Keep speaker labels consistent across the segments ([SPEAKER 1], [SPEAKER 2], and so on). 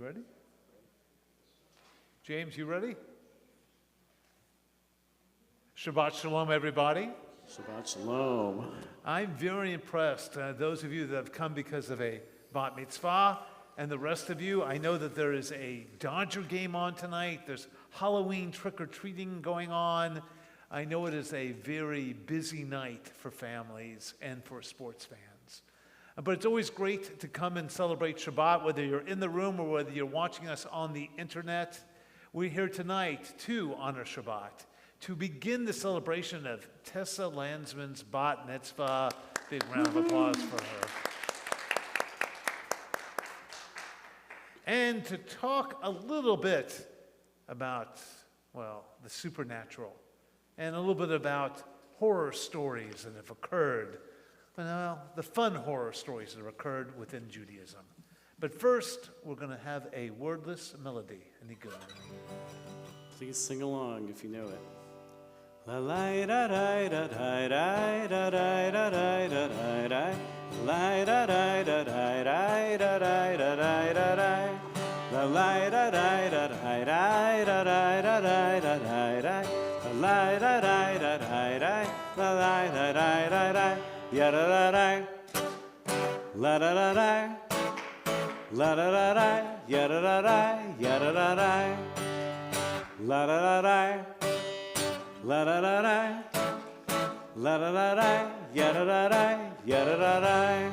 [SPEAKER 1] ready? James, you ready? Shabbat Shalom, everybody.
[SPEAKER 2] Shabbat Shalom.
[SPEAKER 1] I'm very impressed. Those of you that have come because of a bat mitzvah, and the rest of you, I know that there is a Dodger game on tonight. There's Halloween trick-or-treating going on. I know it is a very busy night for families and for sports fans. But it's always great to come and celebrate Shabbat, whether you're in the room or whether you're watching us on the internet. We're here tonight to honor Shabbat, to begin the celebration of Tessa Landsman's bat mitzvah. Big round of applause for her. And to talk a little bit about, well, the supernatural, and a little bit about horror stories that have occurred, well, the fun horror stories that have occurred within Judaism. But first, we're going to have a wordless melody. Any good?
[SPEAKER 2] Please sing along if you know it. La la da da da da da da da da da da da. La da da da da da da da da da da da. La la da da da da da da da da da da da. La da da da da da. La la da da da da. Ya da da da. La da da da. La da da da. Ya da da da. Ya da da da. La da da da. La da da da, la da da da, ya da da da, ya da da da.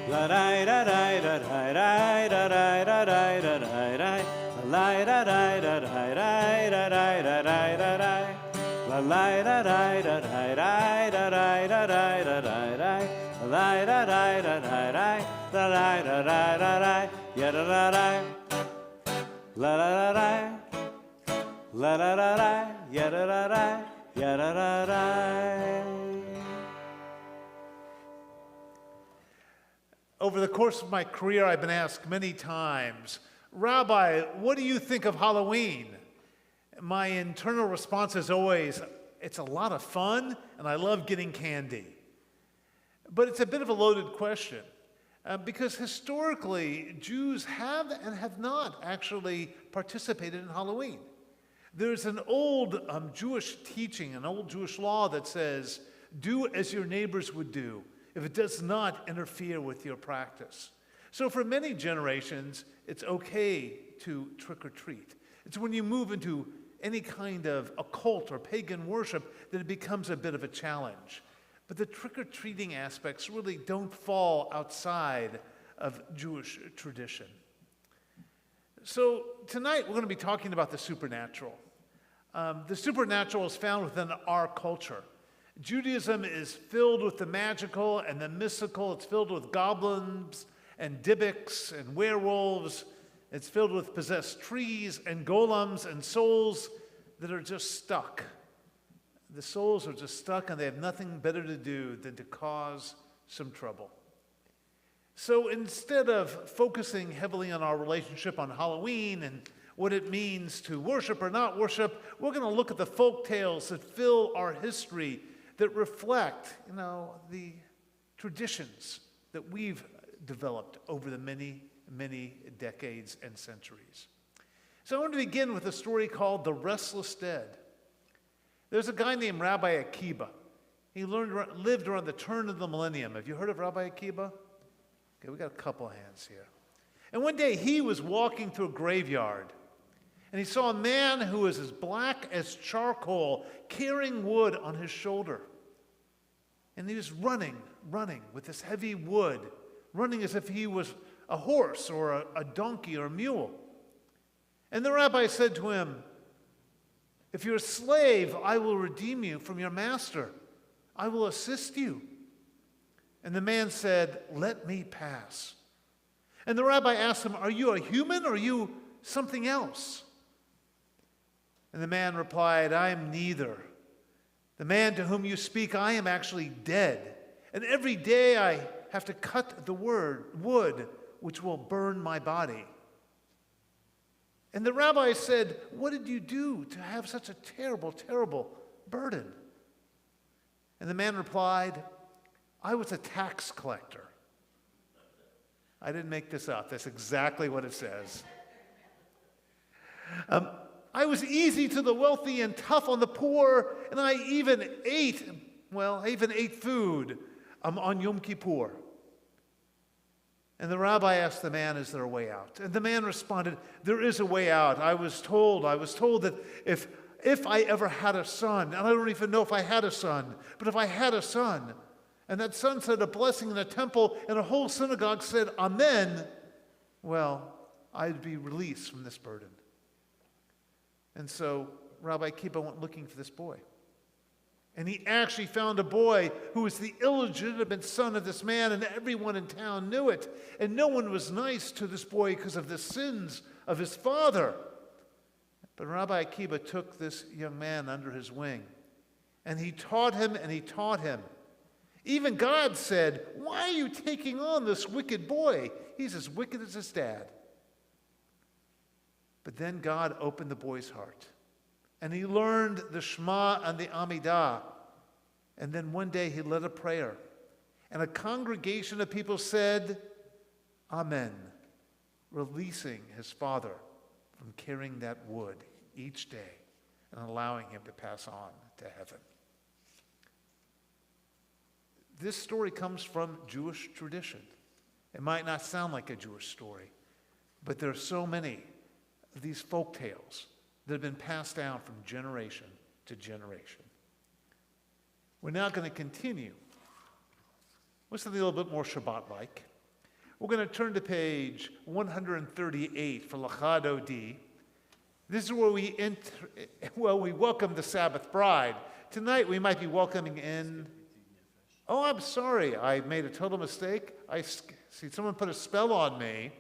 [SPEAKER 2] La da da da da da da da da da da da da. La da da da da da da da da da da. La da da da da da da da da da da da. La da da da da da da da da da da. Ya da da da. La da da da. La da da da, ya da da da, ya da da da.
[SPEAKER 1] Over the course of my career, I've been asked many times, Rabbi, what do you think of Halloween? My internal response is always, it's a lot of fun, and I love getting candy. But it's a bit of a loaded question, because historically, Jews have and have not actually participated in Halloween. There's an old Jewish teaching, an old Jewish law that says, do as your neighbors would do if it does not interfere with your practice. So for many generations, it's okay to trick or treat. It's when you move into any kind of occult or pagan worship that it becomes a bit of a challenge. But the trick-or-treating aspects really don't fall outside of Jewish tradition. So tonight we're going to be talking about the supernatural. The supernatural is found within our culture. Judaism is filled with the magical and the mystical. It's filled with goblins and dybbaks and werewolves. It's filled with possessed trees and golems and souls that are just stuck. The souls are just stuck and they have nothing better to do than to cause some trouble. So instead of focusing heavily on our relationship on Halloween and what it means to worship or not worship, we're going to look at the folk tales that fill our history that reflect, the traditions that we've developed over the many, many decades and centuries. So I want to begin with a story called The Restless Dead. There's a guy named Rabbi Akiba. He lived around the turn of the millennium. Have you heard of Rabbi Akiba? Okay, we got a couple hands here. And one day he was walking through a graveyard, and he saw a man who was as black as charcoal carrying wood on his shoulder. And he was running with this heavy wood, running as if he was a horse or a donkey or a mule. And the rabbi said to him, "If you're a slave, I will redeem you from your master. I will assist you." And the man said, "Let me pass." And the rabbi asked him, "Are you a human or are you something else?" And the man replied, "I am neither. The man to whom you speak, I am actually dead. And every day I have to cut the wood which will burn my body." And the rabbi said, "What did you do to have such a terrible, terrible burden?" And the man replied, "I was a tax collector. I didn't make this up. That's exactly what it says. I was easy to the wealthy and tough on the poor, and I even ate food on Yom Kippur. And the rabbi asked the man, is there a way out? And the man responded, there is a way out. I was told that if I ever had a son, and I don't even know if I had a son, but if I had a son, and that son said a blessing in the temple, and a whole synagogue said, Amen, well, I'd be released from this burden. And so Rabbi Akiva went looking for this boy. And he actually found a boy who was the illegitimate son of this man, and everyone in town knew it. And no one was nice to this boy because of the sins of his father. But Rabbi Akiva took this young man under his wing, and he taught him and he taught him. Even God said, why are you taking on this wicked boy? He's as wicked as his dad. But then God opened the boy's heart. And he learned the Shema and the Amidah. And then one day he led a prayer. And a congregation of people said, Amen, releasing his father from carrying that wood each day and allowing him to pass on to heaven. This story comes from Jewish tradition. It might not sound like a Jewish story, but there are so many of these folk tales that have been passed down from generation to generation. We're now going to continue with something a little bit more Shabbat-like. We're going to turn to page 138 for Lachad Odi. This is where we welcome the Sabbath bride. Tonight we might be welcoming in... Oh, I'm sorry. I made a total mistake. I see someone put a spell on me,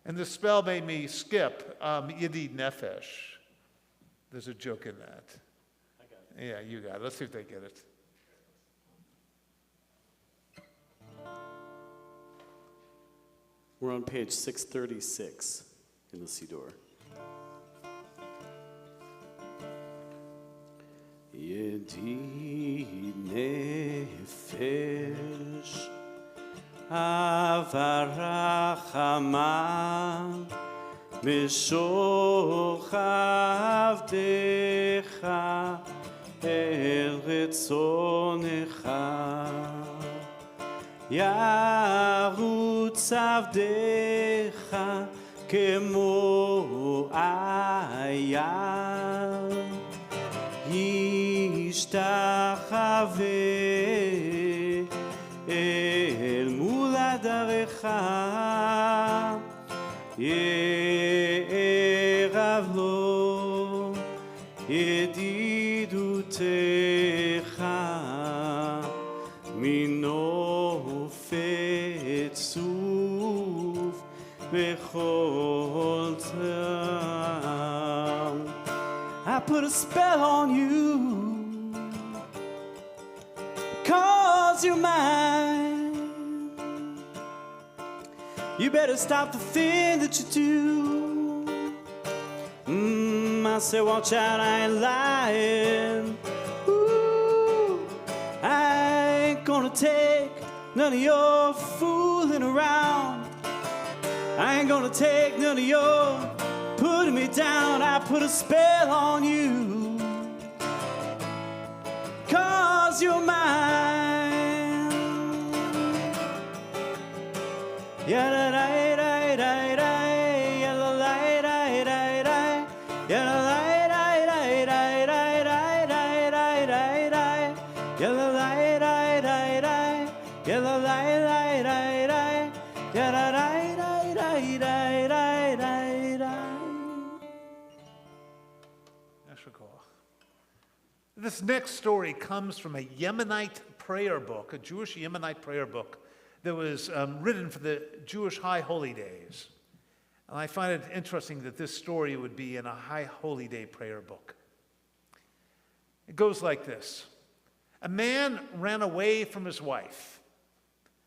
[SPEAKER 1] and the spell made me skip Yedid Nefesh. There's a joke in that.
[SPEAKER 2] I got it.
[SPEAKER 1] Yeah, you got it. Let's see if they get it.
[SPEAKER 2] We're on page 636 in the Siddur. Yedid nefesh avarachama misochavdecha el retzonecha yarutz avdecha kemo ayam ישתחווה אל מול עדריך, יערב לו ידידותך, מנופת צוף בכל טעם. I put a spell on you, 'cause you're mine. You better stop the thing that you do. I say watch out, I ain't lying. Ooh, I ain't gonna take none of your fooling around. I ain't gonna take none of your putting me down. I put a spell on you, 'cause you're mine. Ya-da-da-da-da-da, ya-la-la-da-da-da, ya-la-la-da-da-da-da-da-da-da, ya-la-la-da-da-da, ya-la-la-da-da-da, ya-la-la-da-da-da-da-da.
[SPEAKER 1] This next story comes from a Yemenite prayer book, a Jewish Yemenite prayer book that was written for the Jewish High Holy Days. And I find it interesting that this story would be in a High Holy Day prayer book. It goes like this. A man ran away from his wife,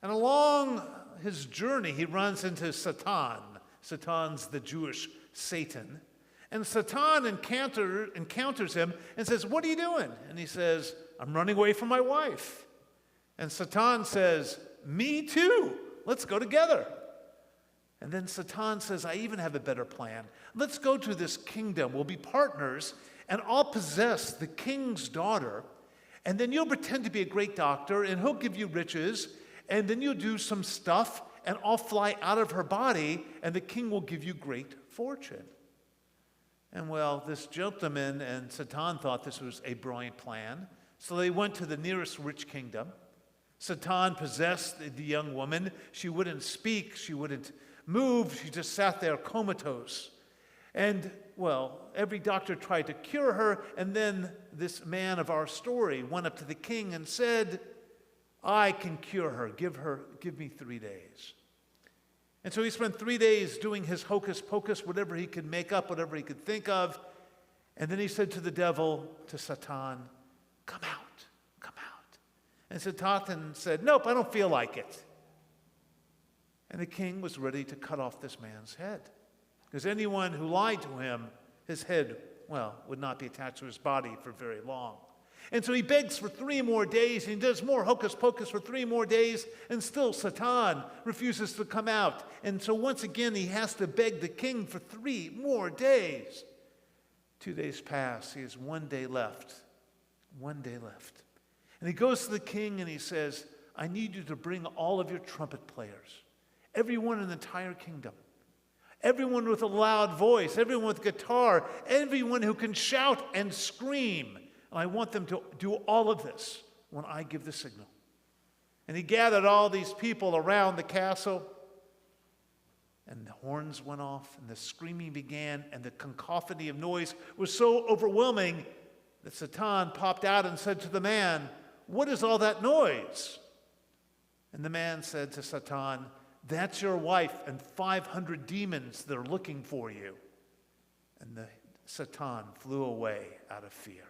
[SPEAKER 1] and along his journey he runs into Satan. Satan's the Jewish Satan. And Satan encounters him and says, "What are you doing?" And he says, "I'm running away from my wife." And Satan says, "Me too. Let's go together." And then Satan says, I even have a better plan. Let's go to this kingdom. We'll be partners, and I'll possess the king's daughter, and then you'll pretend to be a great doctor, and he'll give you riches, and then you'll do some stuff, and I'll fly out of her body, and the king will give you great fortune. And well, this gentleman and Satan thought this was a brilliant plan, so they went to the nearest rich kingdom. Satan possessed the young woman. She wouldn't speak, she wouldn't move, she just sat there comatose. And, well, every doctor tried to cure her, and then this man of our story went up to the king and said, I can cure her, give me 3 days. And so he spent 3 days doing his hocus pocus, whatever he could make up, whatever he could think of. And then he said to the devil, to Satan, come out, come out. And Satan said, nope, I don't feel like it. And the king was ready to cut off this man's head. Because anyone who lied to him, his head, well, would not be attached to his body for very long. And so he begs for 3 more days, and he does more hocus pocus for 3 more days, and still Satan refuses to come out. And so once again, he has to beg the king for 3 more days. 2 days pass. He has 1 day left. 1 day left. And he goes to the king and he says, I need you to bring all of your trumpet players, everyone in the entire kingdom, everyone with a loud voice, everyone with guitar, everyone who can shout and scream. And I want them to do all of this when I give the signal. And he gathered all these people around the castle, and the horns went off, and the screaming began, and the cacophony of noise was so overwhelming that Satan popped out and said to the man, what is all that noise? And the man said to Satan, that's your wife and 500 demons that are looking for you. And Satan flew away out of fear.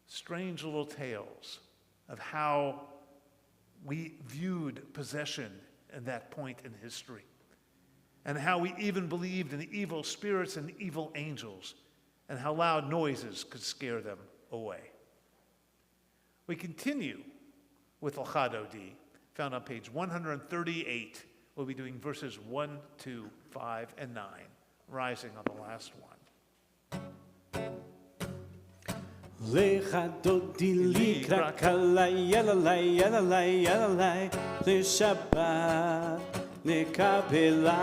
[SPEAKER 1] Strange little tales of how we viewed possession at that point in history, and how we even believed in evil spirits and evil angels, and how loud noises could scare them away. We continue with Al-Khadodi, found on page 138. We'll be doing verses 1, 2, 5, and 9, rising on the last one.
[SPEAKER 2] Lecha dodi likra kalai yalalai yalalai yalalai le Shabbat nekabela.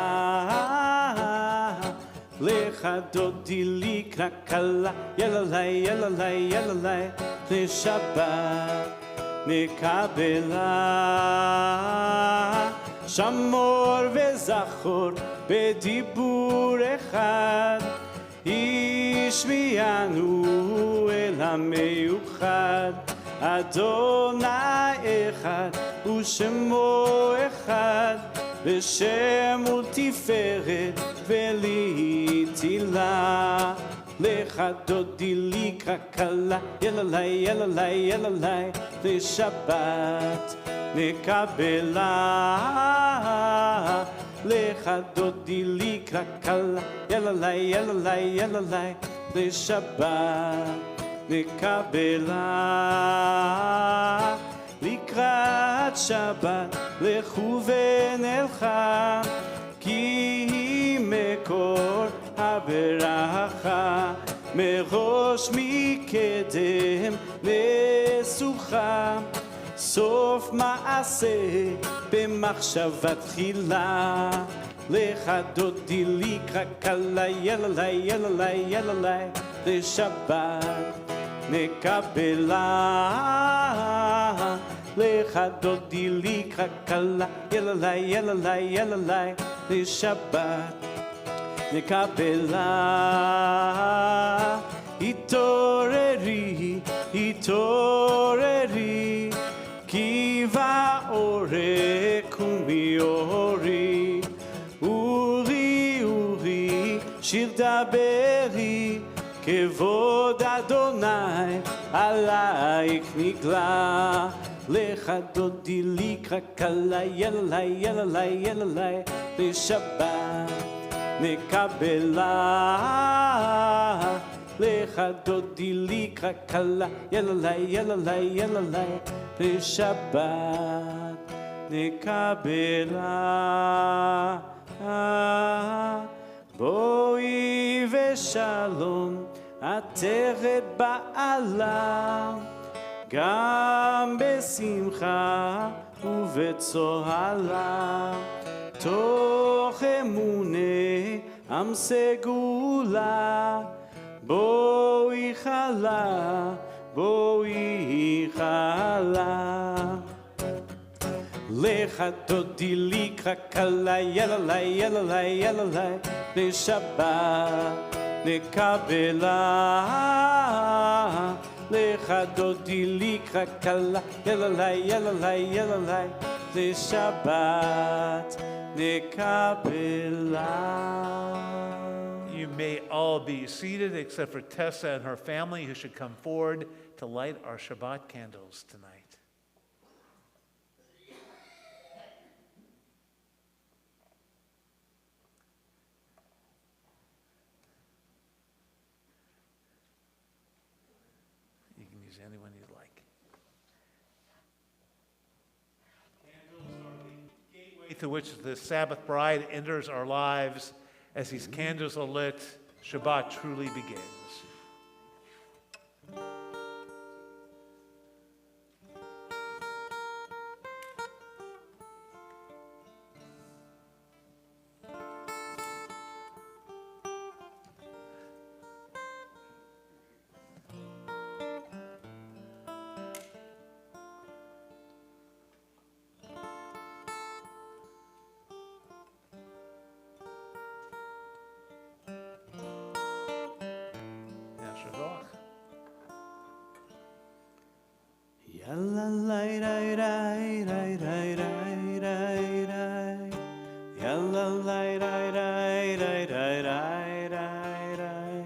[SPEAKER 2] Lecha dodi likra kalai yalalai yalalai yalalai le Shabbat nekabela. Shamor vezachor bedibur echad השמיענו אל המיוחד, אדוני אחד ושמו אחד, בשם ולתפארת ולתהילה. לך דודי לקרא כלה, יללי יללי יללי, לשבת נקבלה. לך דודי לקרא כלה, יללי יללי יללי, לשבת נקבלה. לקראת שבת לכו ונלכה, כי היא מקור הברכה, מראש מקדם נסוכה, סוף מעשה במחשבה תחילה. לך דודי לקרא כלה, יללי יללי יללי, לשבת נקבלה. לך דודי לקרא כלה, יללי יללי יללי, לשבת נקבלה. התעוררי, התעוררי, כי באורך קומי אורי. אורי, אורי, שיר דברי, כבוד אדוני עלייך נגלה. לך דודי לקרא כלה, יללי יללי יללי, לשבת נקבלה. לך דודי לקרא כלה, יללי יללי יללי, לשבת נקבלה. בואי ושלום, עטרת בעלה, גם בשמחה ובצוהלה, תוך אמונה עם סגולה. בואי חלה, בואי חלה. לך דודי לקרא כלה, יללה יללה יללה, לשבת נקבלה. לך דודי לקרא כלה, יללה יללה יללה, לשבת נקבלה.
[SPEAKER 1] You may all be seated except for Tessa and her family, who should come forward to light our Shabbat candles tonight. You can use anyone you like. Candles are the gateway through which the Sabbath bride enters our lives. As these candles are lit, Shabbat truly begins.
[SPEAKER 2] Yalla lay ray ray ray ray ray ray ray. Yalla lay ray ray ray ray ray ray ray.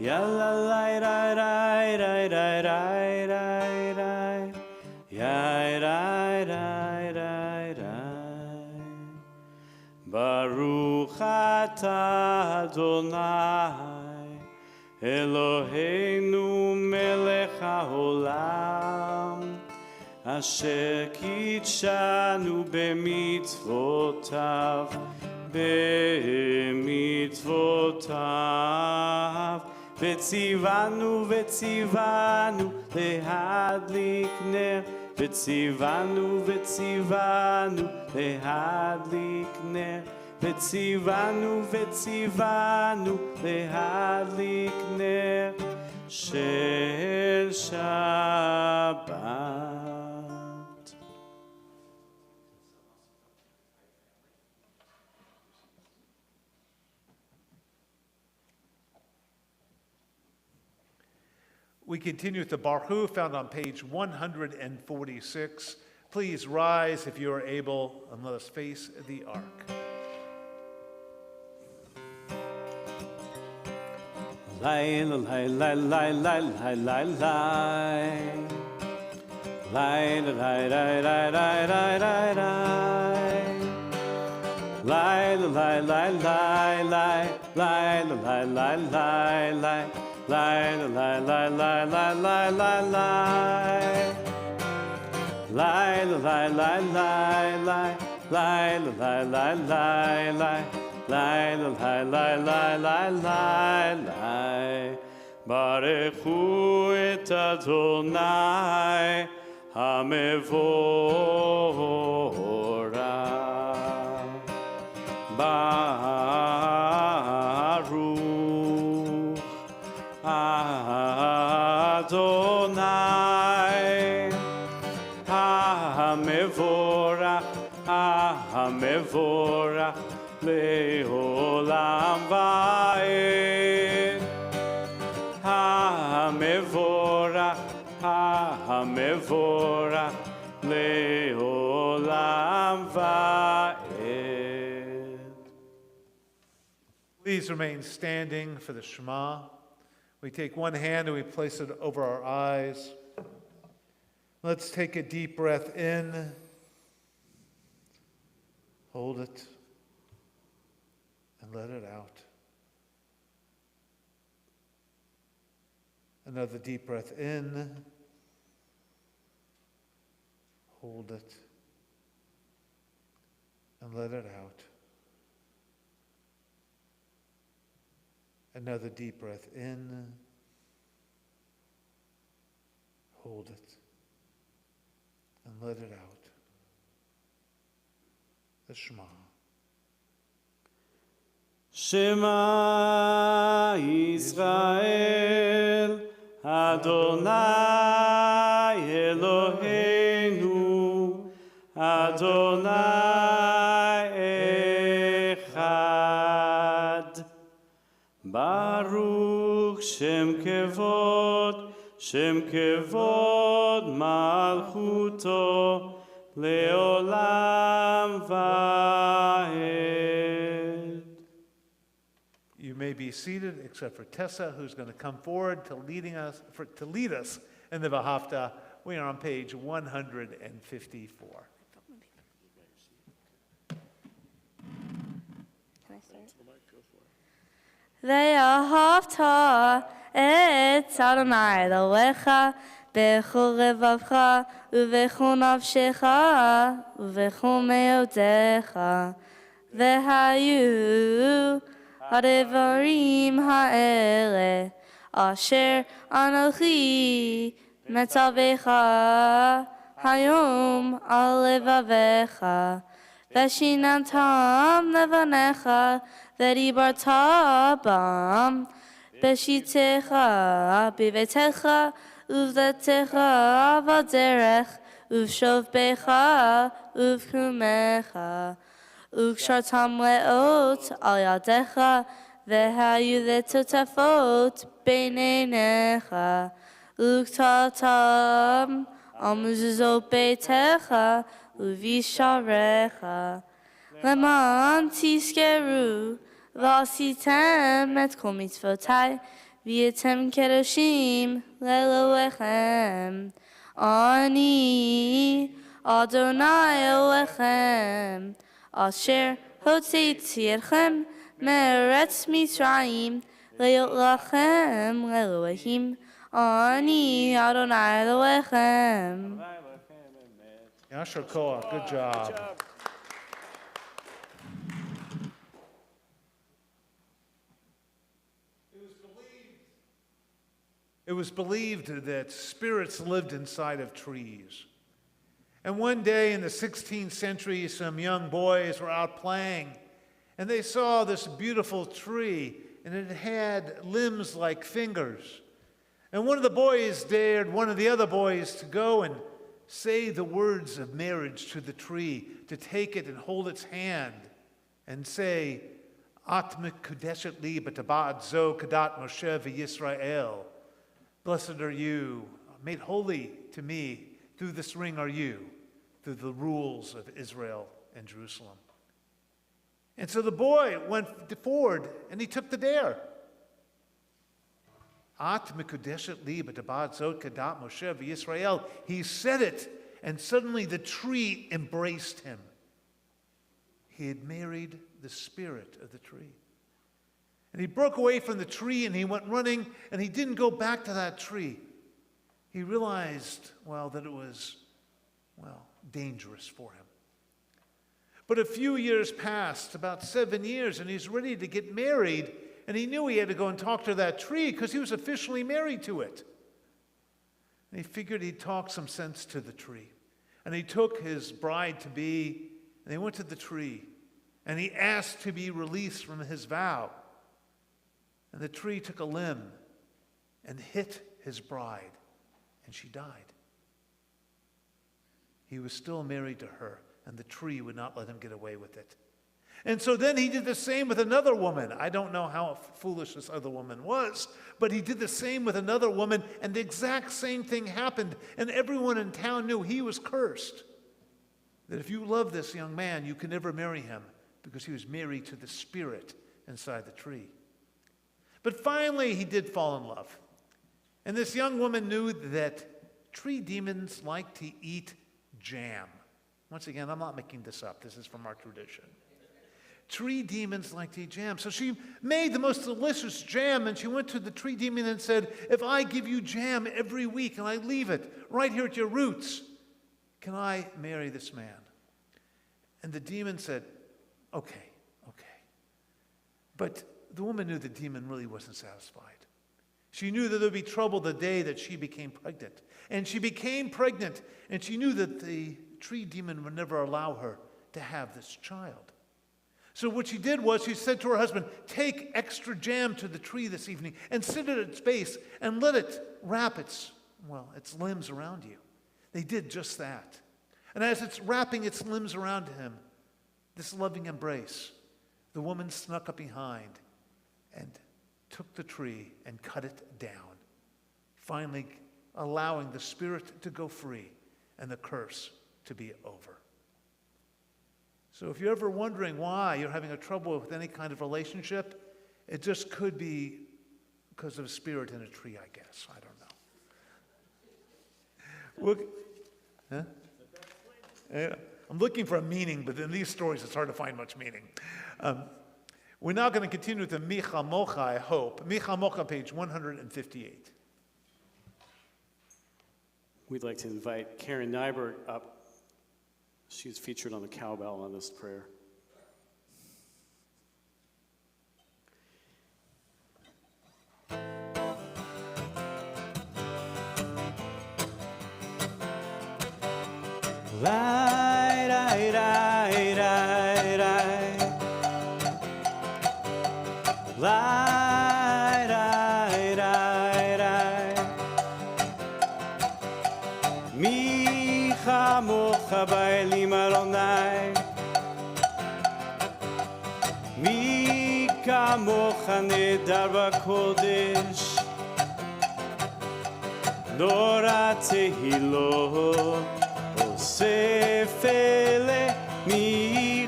[SPEAKER 2] Yalla lay ray ray ray ray ray ray ray. Yay ray ray ray ray. Baruch atah Adonai Eloheinu melech haolam, asher kitshanu b'mitzvotav, b'mitzvotav, v'tzivanu v'tzivanu lehadlik ner, v'tzivanu v'tzivanu lehadlik ner, v'tzivanu v'tzivanu lehadlik ner shel Shabbat.
[SPEAKER 1] We continue with the Baruch found on page 146. Please rise if you are able, and let us face the ark.
[SPEAKER 2] Lay, lay, lay, lay, lay, lay, lay, lay. Lay, lay, lay, lay, lay, lay, lay, lay. Lay, lay, lay, lay, lay, lay, lay, lay, lay, lay. Lay, lay, lay, lay, lay, lay, lay, lay. Lay, lay, lay, lay, lay, lay, lay, lay, lay, lay. Lay, lay, lay, lay, lay, lay, lay. Barechu et Adonai HaMevorach. Baruch Adonai HaMevorach, HaMevorach Le'olam va'ed. HaMevorach, HaMevorach Le'olam va'ed.
[SPEAKER 1] Please remain standing for the Shema. We take one hand and we place it over our eyes. Let's take a deep breath in. Hold it. And let it out. Another deep breath in. Hold it. and let it out. Another deep breath in. Hold it. And let it out. The Shema.
[SPEAKER 2] Shema Yisrael, Adonai Eloheinu, Adonai Echad. Baruch Shem Kevod Malchuto, Leolam Vaed.
[SPEAKER 1] You may be seated, except for Tessa, who's going to come forward to lead us in the Vahafta. We are on page 154.
[SPEAKER 3] Can I start? ואהבת את אדוני אלוהיך בכל לבבך ובכל נפשך ובכל מאודך. והיו הדברים האלה אשר אנוכי מצווך היום על לבביך, ושיננתם לבניך ודיברת בם בשיתך בביתך ובדלתך בדרך ובשוכבך ובקומך, וקשרתם לאות על ידיך, והיו לטוטפות בין עיניך, וכתבתם על מזוזות ביתך ובשעריך, למען תזכרו ועשיתם את כל מצוותי, והייתם קדושים לאלוהיכם. אני אדוני אלוהיכם, אשר הוצאתי אתכם מארץ מצרים, להיות לכם לאלוהים. אני אדוני אלוהיכם.
[SPEAKER 1] Yashar Koach, good job. It was believed that spirits lived inside of trees. And one day in the 16th century, some young boys were out playing, and they saw this beautiful tree, and it had limbs like fingers. And one of the boys dared one of the other boys to go and say the words of marriage to the tree, to take it and hold its hand and say, At mekudeshet li b'tabat zo kadat Moshe v'Yisrael. Blessed are you, made holy to me, through this ring are you, through the rules of Israel and Jerusalem. And so the boy went forward and he took the dare. At mekudeshet li b'tabat zo kadat Moshe v'Yisrael. He said it, and suddenly the tree embraced him. He had married the spirit of the tree. And he broke away from the tree and he went running, and he didn't go back to that tree. He realized, that it was, dangerous for him. But a few years passed, about 7 years, and he's ready to get married, and he knew he had to go and talk to that tree because he was officially married to it. And he figured he'd talk some sense to the tree. And he took his bride-to-be, and they went to the tree, and he asked to be released from his vow. And the tree took a limb and hit his bride, and she died. He was still married to her, and the tree would not let him get away with it. And so then he did the same with another woman. I don't know how foolish this other woman was, but he did the same with another woman, and the exact same thing happened, and everyone in town knew he was cursed. That if you love this young man, you can never marry him, because he was married to the spirit inside the tree. But finally, he did fall in love. And this young woman knew that tree demons like to eat jam. Once again, I'm not making this up. This is from our tradition. Tree demons like to eat jam. So she made the most delicious jam, and she went to the tree demon and said, if I give you jam every week and I leave it right here at your roots, can I marry this man? And the demon said, Okay. But the woman knew the demon really wasn't satisfied. She knew that there would be trouble the day that she became pregnant. And she became pregnant, and she knew that the tree demon would never allow her to have this child. So what she did was she said to her husband, take extra jam to the tree this evening and sit at its base and let it wrap its limbs around you. They did just that. And as it's wrapping its limbs around him, this loving embrace, the woman snuck up behind and took the tree and cut it down, finally allowing the spirit to go free and the curse to be over. So if you're ever wondering why you're having a trouble with any kind of relationship, it just could be because of a spirit in a tree, I guess. I don't know. Huh? Yeah. I'm looking for a meaning, but in these stories it's hard to find much meaning. We're now going to continue with the Micha Mocha, I hope. Micha Mocha, page 158.
[SPEAKER 2] We'd like to invite Karen Nyberg up. She's featured on the cowbell on this prayer. Lai, rai, rai, rai, rai. Lai, rai, rai, rai. Mi chamocha ba'elim Adonai. Mi kamocha nedar b'kodesh. Nora tehilo. Sefele mi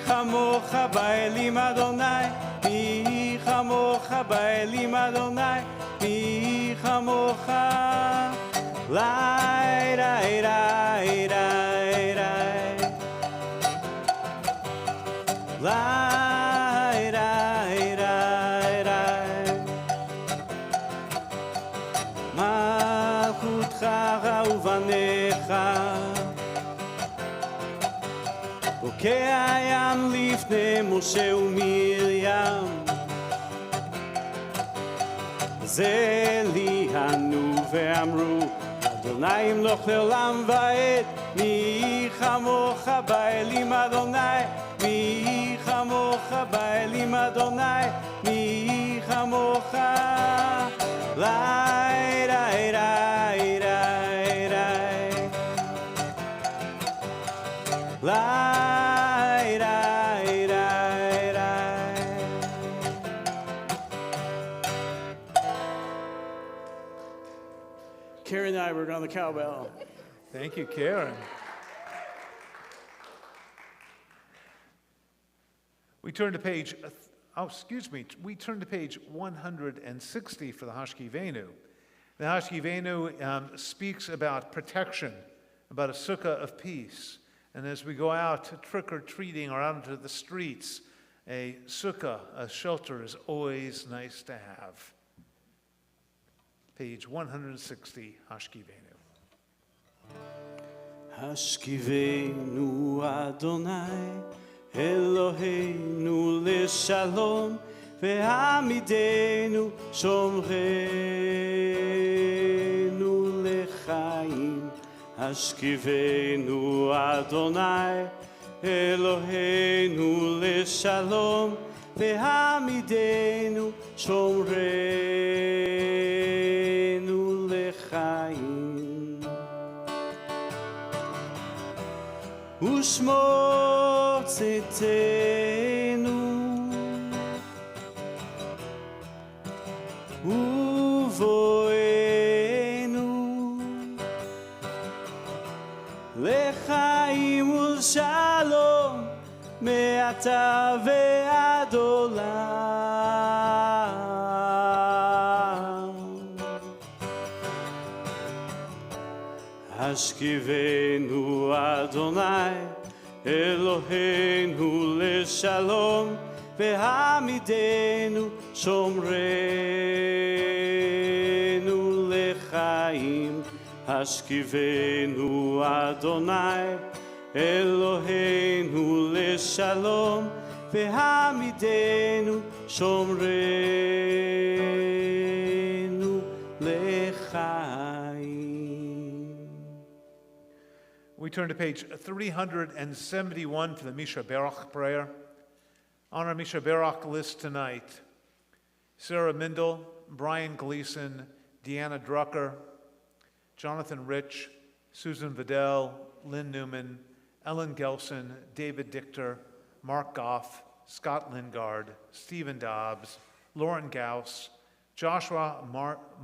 [SPEAKER 2] chamocha ba'elim Adonai, mi chamocha ba'elim Adonai, mi chamocha. Lai, rai, rai, rai, rai. Lai, rai, rai, rai. Malchutcha uvanecha. כהים לפני משה ומרים זה ליהנו ואמרו אדוני ימלוך לעולם ועד מי כמוך באלים אדוני מי כמוך באלים אדוני מי כמוך לי רי רי רי רי לי Karen Nyberg on the cowbell.
[SPEAKER 1] Thank you, Karen. We turn to page 160 for the Hashkivenu. The Hashkivenu speaks about protection, about a sukkah of peace. And as we go out trick-or-treating or out into the streets, a sukkah, a shelter, is always nice to have. Page 160, Hashkivenu.
[SPEAKER 2] Hashkivenu Adonai, Eloheinu leshalom, ve'amidenu shomrenu lechaim. Hashkivenu Adonai, Eloheinu leshalom, ve'amidenu shomrenu lechaim. Ushmor tzitenu, uvoenu, lechaim ulshalom, me'ata ve'ad olam. Hashkivenu Adonai, Eloheinu leshalom, ve'amidenu shomrenu lechaim. Hashkivenu Adonai, Eloheinu leshalom, והעמידנו שומרנו לחיים.
[SPEAKER 1] We turn to page 371 for the Misha Berach prayer. On our Misha Berach list tonight, Sarah Mindel, Brian Gleason, Deanna Drucker, Jonathan Rich, Susan Vidal, Lynn Newman, Ellen Gelson, David Dichter, Mark Goff, Scott Lingard, Stephen Dobbs, Lauren Gauss, Joshua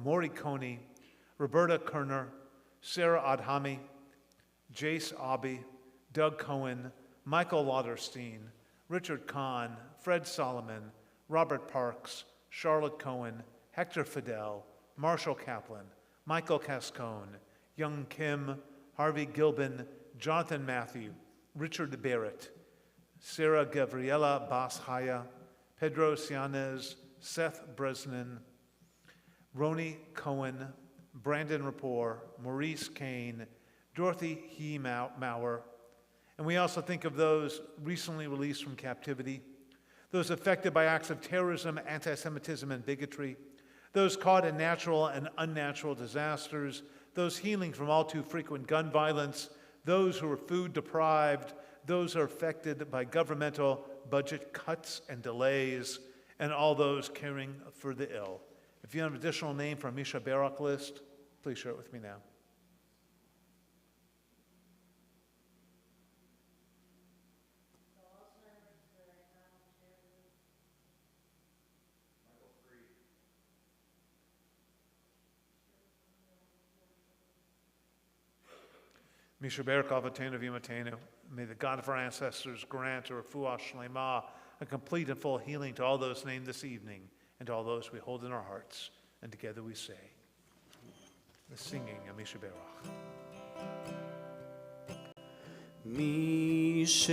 [SPEAKER 1] Morricone, Roberta Kerner, Sarah Adhami, Jace Aubie, Doug Cohen, Michael Lauderstein, Richard Kahn, Fred Solomon, Robert Parks, Charlotte Cohen, Hector Fidel, Marshall Kaplan, Michael Cascone, Young Kim, Harvey Gilbin, Jonathan Matthew, Richard Barrett, Sarah Gabriela Bashaya, Pedro Cianez, Seth Bresnan, Roni Cohen, Brandon Rapport, Maurice Kane, Dorothy He Maurer. And we also think of those recently released from captivity, those affected by acts of terrorism, anti-Semitism, and bigotry, those caught in natural and unnatural disasters, those healing from all too frequent gun violence, those who are food deprived, those who are affected by governmental budget cuts and delays, and all those caring for the ill. If you have an additional name from Misha Berach list, please share it with me now. Misha Berach Avatenu V'Imatenu. May the God of our ancestors grant a refuah shlema, a complete and full healing to all those named this evening and to all those we hold in our hearts. And together we say, the singing of Misha Berach.
[SPEAKER 2] Misha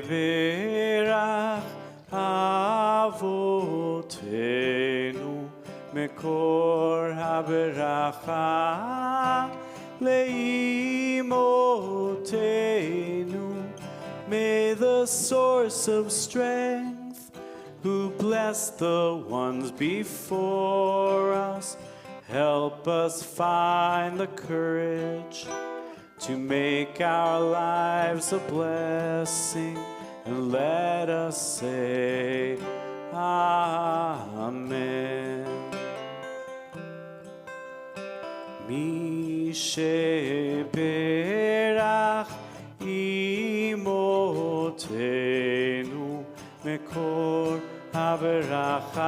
[SPEAKER 2] Berach Avotenu Mekor HaBeracha Leimotenu, may the source of strength, who blessed the ones before us, help us find the courage to make our lives a blessing, and let us say, Amen. Misha Berach Imotenu Mekor HaBeracha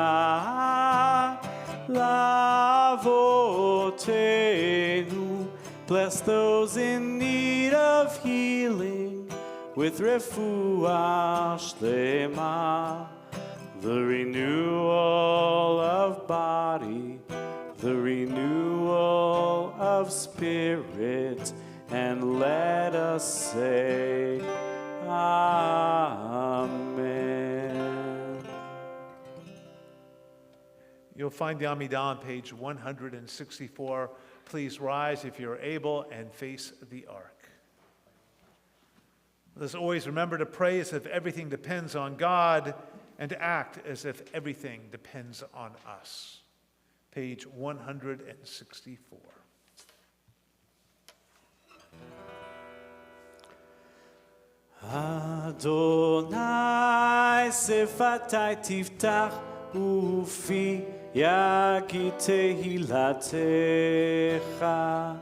[SPEAKER 2] Lavotenu. Bless those in need of healing with refuah shlema, the renewal of body, the renewal of spirit, and let us say, Amen.
[SPEAKER 1] You'll find the Amidah on page 164. Please rise if you're able and face the ark. Let us always remember to pray as if everything depends on God and to act as if everything depends on us. Page 164.
[SPEAKER 2] Adonai sefatai tiftach ufi yagi tehilatecha.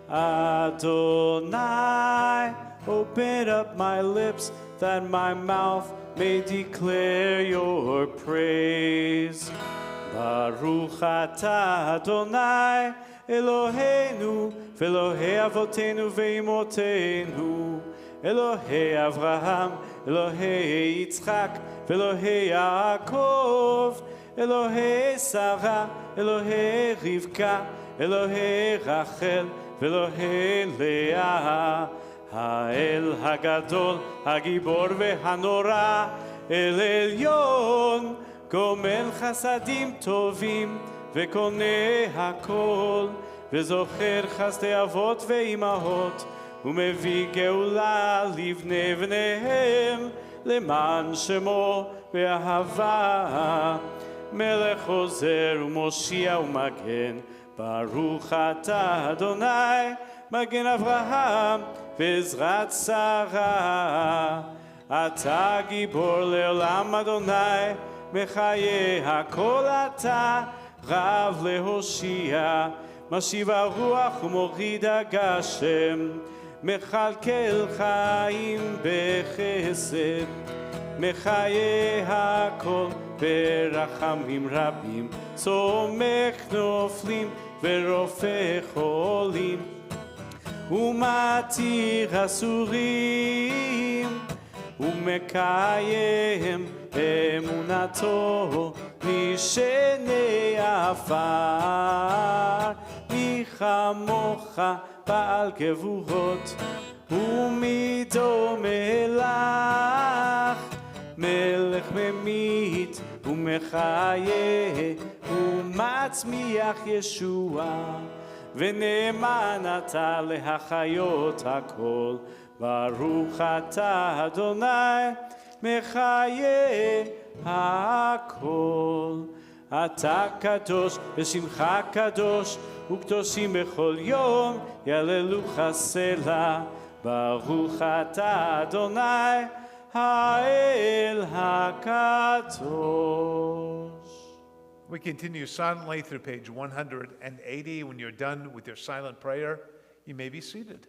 [SPEAKER 2] Adonai, open up my lips that my mouth may declare your praise. Baruch atah Adonai Eloheinu v'Elohei avotenu ve'imotenu, Elohei Avraham, Elohei Yitzchak, v'Elohei Yaakov, Elohei Sarah, Elohei Rivka, Elohei Rachel, v'Elohei Leah, Ha'el Hagadol, Hagibor ve'Hanora, El Elyon, גומל חסדים טובים וקונה הכל, וזוכר חסדי אבות ואימהות, ומביא גאולה לבני בניהם למען שמו באהבה. מלך עוזר ומושיע ומגן, ברוך אתה אדוני, מגן אברהם ועזרת שרה. אתה גיבור לעולם אדוני, מחיי הכל אתה, רב להושיע, משיב הרוח ומוריד הגשם, מכלכל חיים בחסד, מחיי הכל ברחמים רבים, צומח נופלים ורופא חולים, ומתיר אסורים, ומקיים אמונתו משני עפר. מי כמוך בעל גבורות ומי דומה לך, מלך ממית ומחיה ומצמיח ישועה, ונאמן אתה להחיות הכל. ברוך אתה אדוני, מחיה הכל. אתה קדוש ושמך קדוש, וקדושים בכל יום יהללוך סלה. ברוך אתה אדוני האל הקדוש.
[SPEAKER 1] We continue silently through page 180. When you're done with your silent prayer, you may be seated.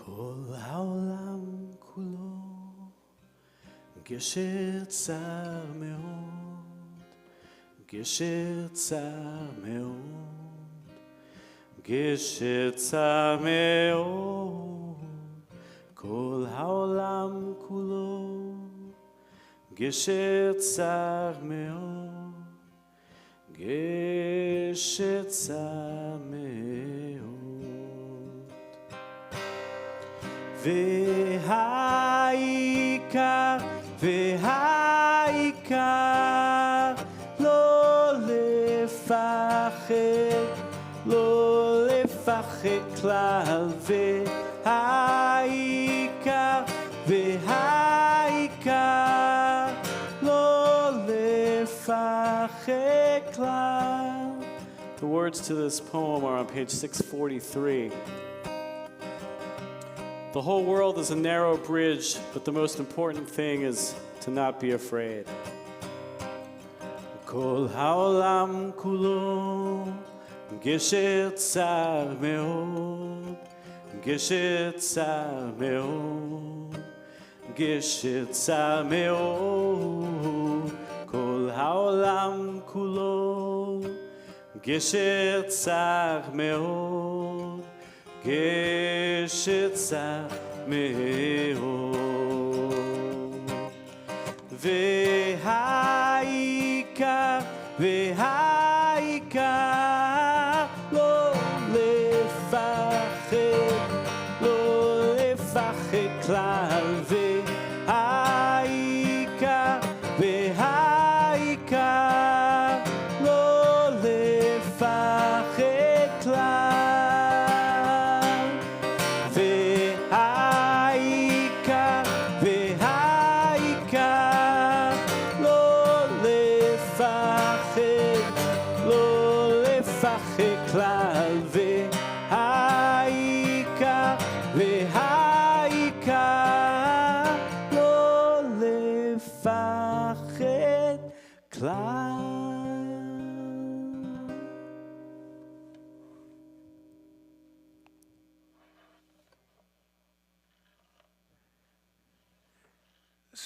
[SPEAKER 2] כל העולם כולו גשר צר מאוד, גשר צר מאוד, גשר צר מאוד. כל העולם כולו גשר צר מאוד, גשר צר מאוד. והעיקר, והעיקר, לא לפחד, לא לפחד כלל. והעיקר, והעיקר, לא לפחד כלל. The words to this poem are on page 643. The whole world is a narrow bridge, but the most important thing is to not be afraid. כל העולם כולו גשר צר מאוד, גשר צר מאוד, גשר צר מאוד. כל העולם כולו גשר צר מאוד, גשר צר מאוד. והעיקר, והעיקר, לא לפחד, לא לפחד כלל. והעיקר, והעיקר, לא לפחד כלל.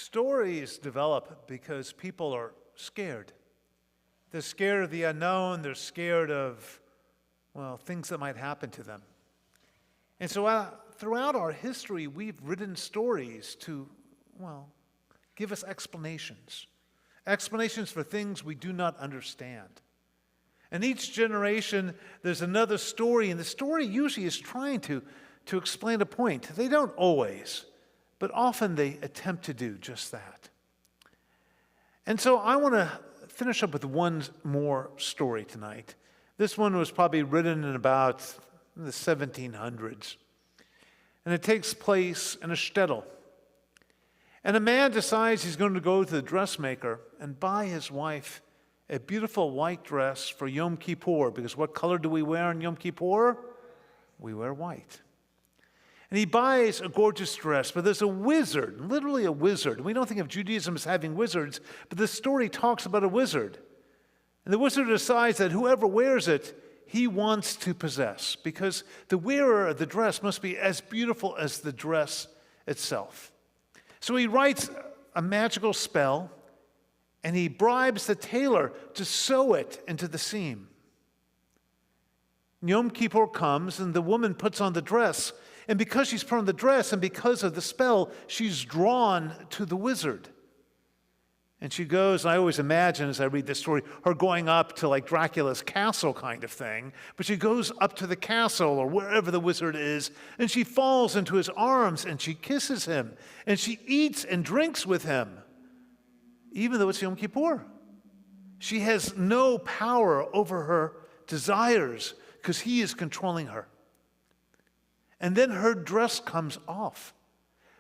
[SPEAKER 1] Stories develop because people are scared. They're scared of the unknown. They're scared of, well, things that might happen to them. And so throughout our history, we've written stories to, well, give us explanations. Explanations for things we do not understand. And each generation, there's another story, and the story usually is trying to explain a point. They don't always, but often they attempt to do just that. And so I want to finish up with one more story tonight. This one was probably written in about the 1700s. And it takes place in a shtetl. And a man decides he's going to go to the dressmaker and buy his wife a beautiful white dress for Yom Kippur, because what color do we wear on Yom Kippur? We wear white. And he buys a gorgeous dress, but there's a wizard, literally a wizard. We don't think of Judaism as having wizards, but the story talks about a wizard. And the wizard decides that whoever wears it, he wants to possess, because the wearer of the dress must be as beautiful as the dress itself. So he writes a magical spell, and he bribes the tailor to sew it into the seam. Yom Kippur comes, and the woman puts on the dress. And because she's put on the dress and because of the spell, she's drawn to the wizard. And she goes, and I always imagine as I read this story, her going up to like Dracula's castle kind of thing. But she goes up to the castle or wherever the wizard is, and she falls into his arms, and she kisses him, and she eats and drinks with him, even though it's Yom Kippur. She has no power over her desires because he is controlling her. And then her dress comes off.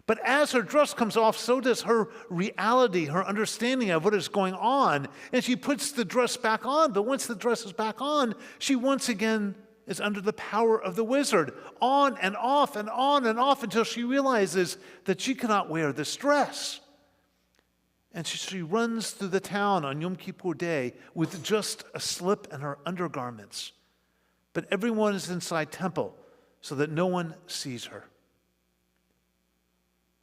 [SPEAKER 1] But as her dress comes off, so does her reality, her understanding of what is going on. And she puts the dress back on. But once the dress is back on, she once again is under the power of the wizard. On and off and on and off until she realizes that she cannot wear this dress. And she runs through the town on Yom Kippur Day with just a slip and her undergarments. But everyone is inside temple so that no one sees her.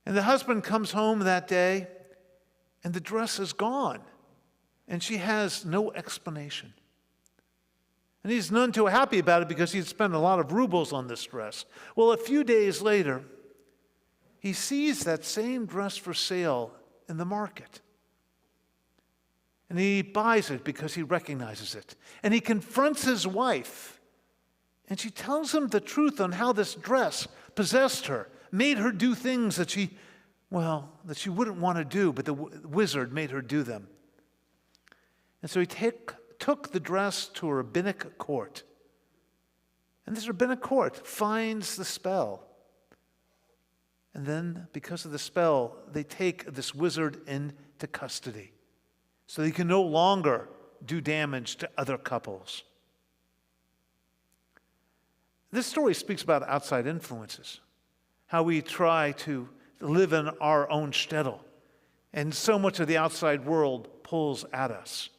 [SPEAKER 1] And the husband comes home that day, and the dress is gone, and she has no explanation. And he's none too happy about it because he'd spent a lot of rubles on this dress. Well, a few days later, he sees that same dress for sale in the market. And he buys it because he recognizes it. And he confronts his wife, and she tells him the truth on how this dress possessed her, made her do things that she wouldn't want to do, but the wizard made her do them. And so he took the dress to a rabbinic court. And this rabbinic court finds the spell. And then, because of the spell, they take this wizard into custody so he can no longer do damage to other couples. This story speaks about outside influences, how we try to live in our own shtetl, and so much of the outside world pulls at us.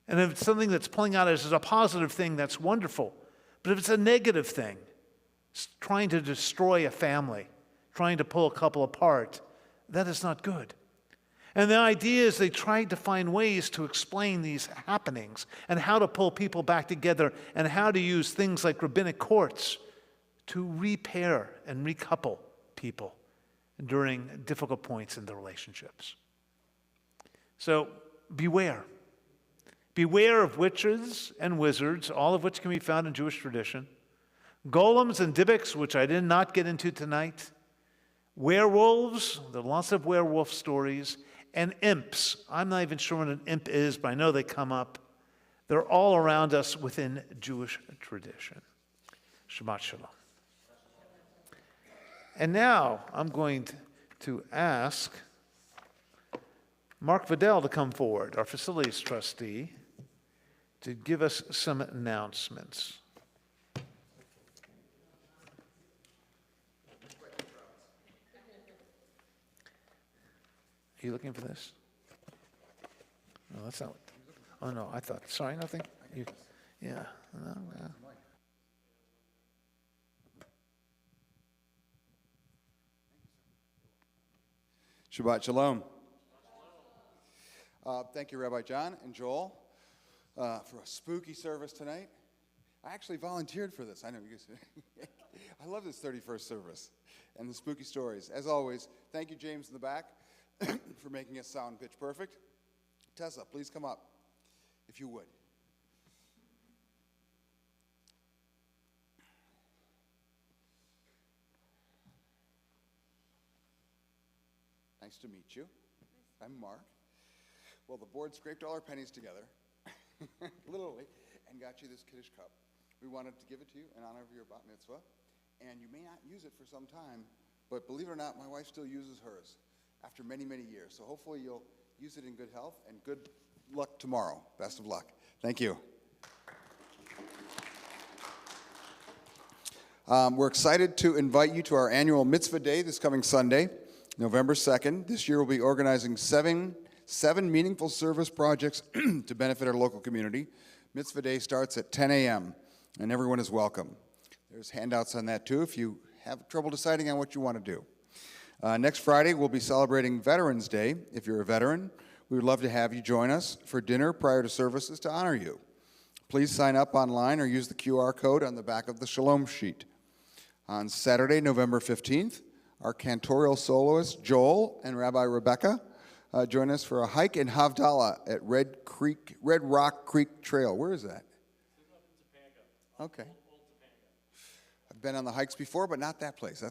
[SPEAKER 1] And if it's something that's pulling at us is a positive thing, that's wonderful. But if it's a negative thing, it's trying to destroy a family, trying to pull a couple apart, that is not good. And the idea is they tried to find ways to explain these happenings and how to pull people back together and how to use things like rabbinic courts to repair and recouple people during difficult points in their relationships. So beware. Beware of witches and wizards, all of which can be found in Jewish tradition. Golems and Dybbuk, which I did not get into tonight. Werewolves, there are lots of werewolf stories. And imps. I'm not even sure what an imp is, but I know they come up. They're all around us within Jewish tradition. Shabbat shalom. And now I'm going to ask Mark Vidal to come forward, our facilities trustee, to give us some announcements. Are you looking for this? No, that's not. Oh, no, I thought. Sorry, nothing? Yeah. No, yeah.
[SPEAKER 4] Shabbat shalom. Thank you, Rabbi John and Joel, for a spooky service tonight. I actually volunteered for this. I know you guys. I love this 31st service and the spooky stories. As always, thank you, James, in the back, for making us sound pitch perfect. Tessa, please come up, if you would. Nice to meet you. I'm Mark. Well, the board scraped all our pennies together, literally, and got you this Kiddush cup. We wanted to give it to you in honor of your bat mitzvah, and you may not use it for some time, but believe it or not, my wife still uses hers after many, many years. So hopefully you'll use it in good health and good luck tomorrow. Best of luck. Thank you. We're excited to invite you to our annual Mitzvah Day this coming Sunday, November 2nd. This year we'll be organizing seven meaningful service projects to benefit our local community. Mitzvah Day starts at 10 a.m., and everyone is welcome. There's handouts on that too if you have trouble deciding on what you want to do. Next Friday, we'll be celebrating Veterans Day. If you're a veteran, we would love to have you join us for dinner prior to services to honor you. Please sign up online or use the QR code on the back of the Shalom sheet. On Saturday, November 15th, our cantorial soloists, Joel and Rabbi Rebecca, join us for a hike in Havdalah at Red Rock Creek Trail. Where is that? Okay. I've been on the hikes before, but not that place.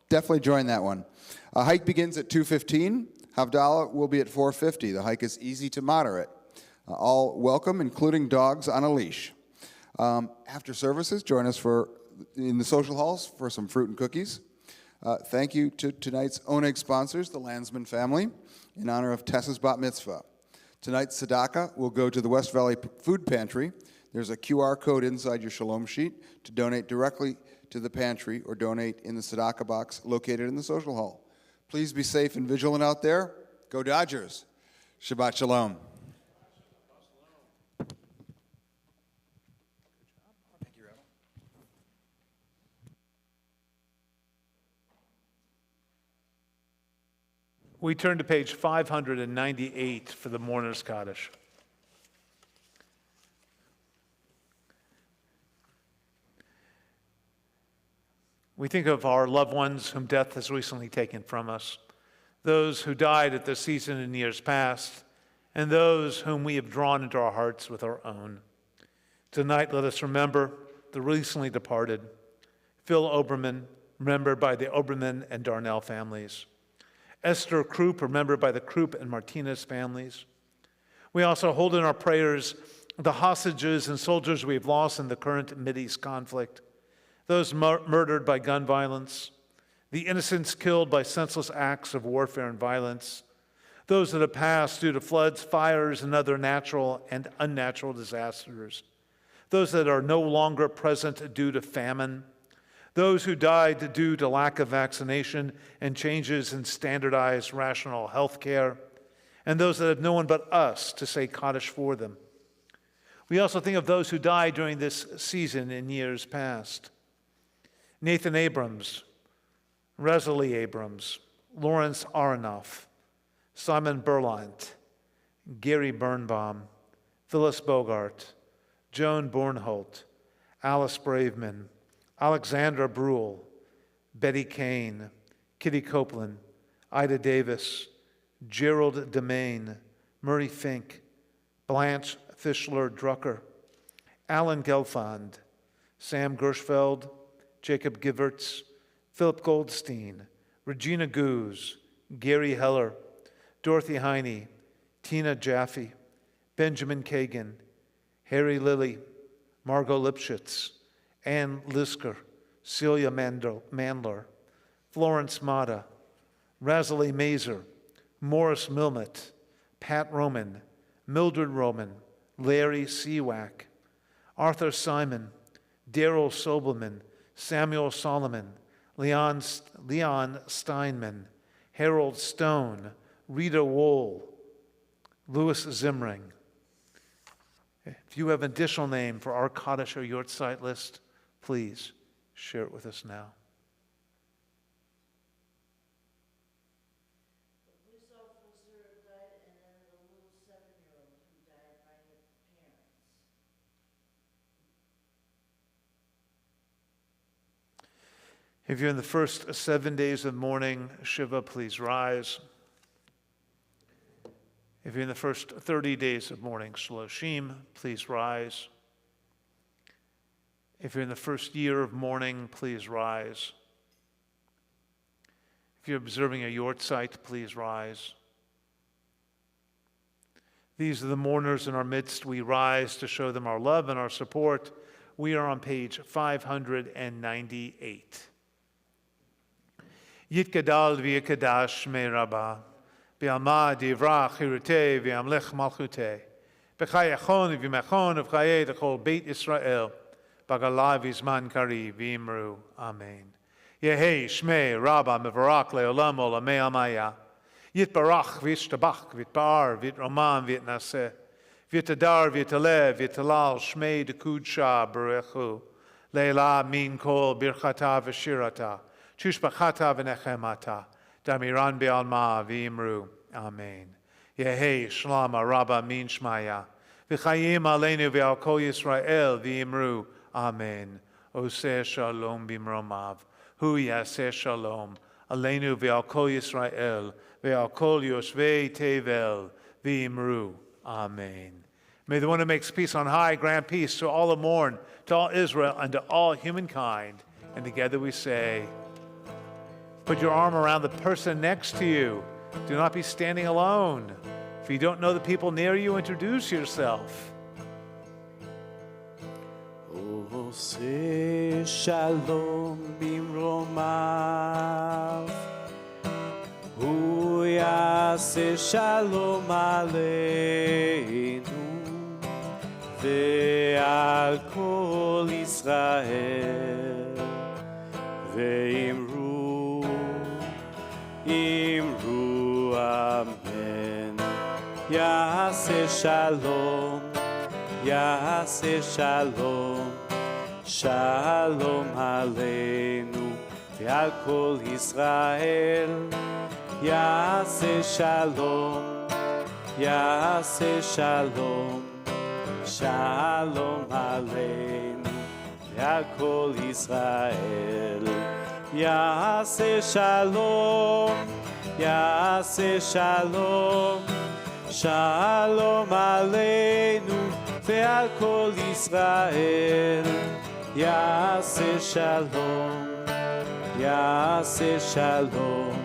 [SPEAKER 4] Definitely join that one. A hike begins at 2:15. Havdalah will be at 4:50. The hike is easy to moderate. All welcome, including dogs on a leash. After services, join us in the social halls for some fruit and cookies. Thank you to tonight's Oneg sponsors, the Landsman family, in honor of Tessa's bat mitzvah. Tonight's tzedakah will go to the West Valley Food Pantry. There's a QR code inside your Shalom sheet to donate directly to the pantry or donate in the tzedakah box located in the social hall. Please be safe and vigilant out there. Go Dodgers. Shabbat Shalom. Thank you, Rabbi.
[SPEAKER 1] We turn to page 598 for the Mourner's Kaddish. We think of our loved ones whom death has recently taken from us, those who died at this season in years past, and those whom we have drawn into our hearts with our own. Tonight, let us remember the recently departed, Phil Oberman, remembered by the Oberman and Darnell families, Esther Krupp, remembered by the Krupp and Martinez families. We also hold in our prayers the hostages and soldiers we have lost in the current Mideast conflict, those murdered by gun violence, the innocents killed by senseless acts of warfare and violence, those that have passed due to floods, fires, and other natural and unnatural disasters, those that are no longer present due to famine, those who died due to lack of vaccination and changes in standardized rational health care, and those that have no one but us to say Kaddish for them. We also think of those who died during this season in years past. Nathan Abrams, Rosalie Abrams, Lawrence Aronoff, Simon Berlant, Gary Birnbaum, Phyllis Bogart, Joan Bornholt, Alice Braveman, Alexandra Bruhl, Betty Kane, Kitty Copeland, Ida Davis, Gerald Demain, Murray Fink, Blanche Fischler Drucker, Alan Gelfand, Sam Gershfeld, Jacob Giverts, Philip Goldstein, Regina Goose, Gary Heller, Dorothy Heine, Tina Jaffe, Benjamin Kagan, Harry Lilly, Margot Lipschitz, Ann Lisker, Celia Mandler, Florence Mata, Rosalie Mazer, Morris Milmott, Pat Roman, Mildred Roman, Larry Seawack, Arthur Simon, Daryl Sobelman, Samuel Solomon, Leon Steinman, Harold Stone, Rita Wohl, Louis Zimring. If you have an additional name for our Kaddish or Yortzeit list, please share it with us now. If you're in the first 7 days of mourning, Shiva, please rise. If you're in the first 30 days of mourning, Shloshim, please rise. If you're in the first year of mourning, please rise. If you're observing a yortzeit, please rise. These are the mourners in our midst. We rise to show them our love and our support. We are on page 598. Yitgadal v'yikadash me rabba, v'alma divrach hiruteh v'amlech malchuteh, b'chayachon v'yimachon v'chayeh l'chol Beit Yisrael, b'galah v'zman kari v'imru. Amen. Yehei shmei rabba mevarak le'olam olamei amaya, yitbarach v'yishtabach v'yitbar v'yitroman v'yitnaseh, v'yitadar v'yitaleh v'yitalal shmei dekudsha baruchu, le'ela min kol birchata v'shirata, Chushbachata v'nechemata, damiran be'alma v'imru. Amen. Yehei shlama rabba min shmaya, v'chayim aleinu v'al kol Yisrael v'imru. Amen. Oseh shalom b'mromav, hu yaseh shalom, aleinu v'al kol Yisrael, v'al kol yoshvei tevel v'imru. Amen. May the one who makes peace on high grant peace to all who mourn, to all Israel, and to all humankind. And together we say, put your arm around the person next to you. Do not be standing alone. If you don't know the people near you, introduce yourself.
[SPEAKER 2] Oseh shalom bimromav, hu yaseh shalom aleinu, ve'al kol Yisrael, ve'imru Imru amen. Yaseh shalom, Yaseh shalom, shalom aleinu ve'al kol Yisrael. Yaseh shalom, Yaseh shalom, shalom aleinu ve'al kol Yisrael. Yaseh shalom, Yaseh shalom, shalom aleinu ve'al kol Yisrael. Yaseh shalom, Yaseh shalom,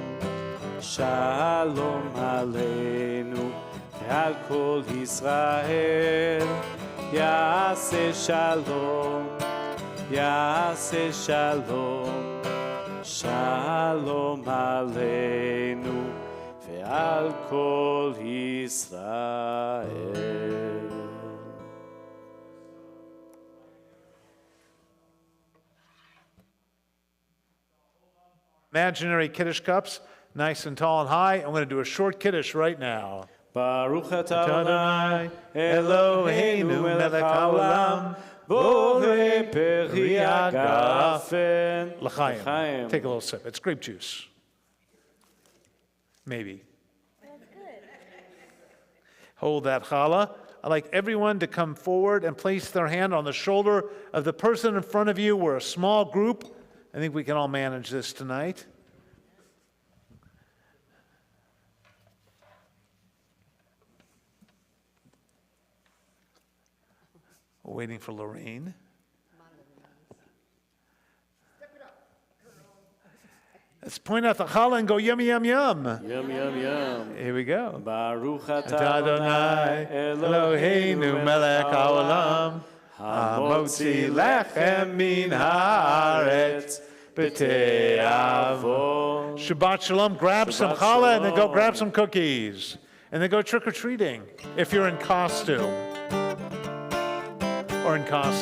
[SPEAKER 2] shalom aleinu ve'al kol Yisrael. Yaseh shalom, Yaseh shalom, shalom aleinu ve'al kol Yisrael.
[SPEAKER 1] Imaginary Kiddush cups, nice and tall and high. I'm going to do a short Kiddush right now.
[SPEAKER 2] Baruch atah Adonai Eloheinu melech haolam borei peri hagafen.
[SPEAKER 1] L'chaim. Take a little sip. It's grape juice. Maybe. Hold that challah. I'd like everyone to come forward and place their hand on the shoulder of the person in front of you. We're a small group. I think we can all manage this tonight. Waiting for Lorraine. Let's point out the challah and go yum, yum, yum.
[SPEAKER 2] Yum, yum, yum.
[SPEAKER 1] Here we go.
[SPEAKER 2] Baruch atah
[SPEAKER 1] Adonai Eloheinu melech haolam hamotzi lechem min haaretz b'tei avon. Shabbat shalom. Grab some challah and then go grab some cookies. And then go trick-or-treating if you're in costume or in costume.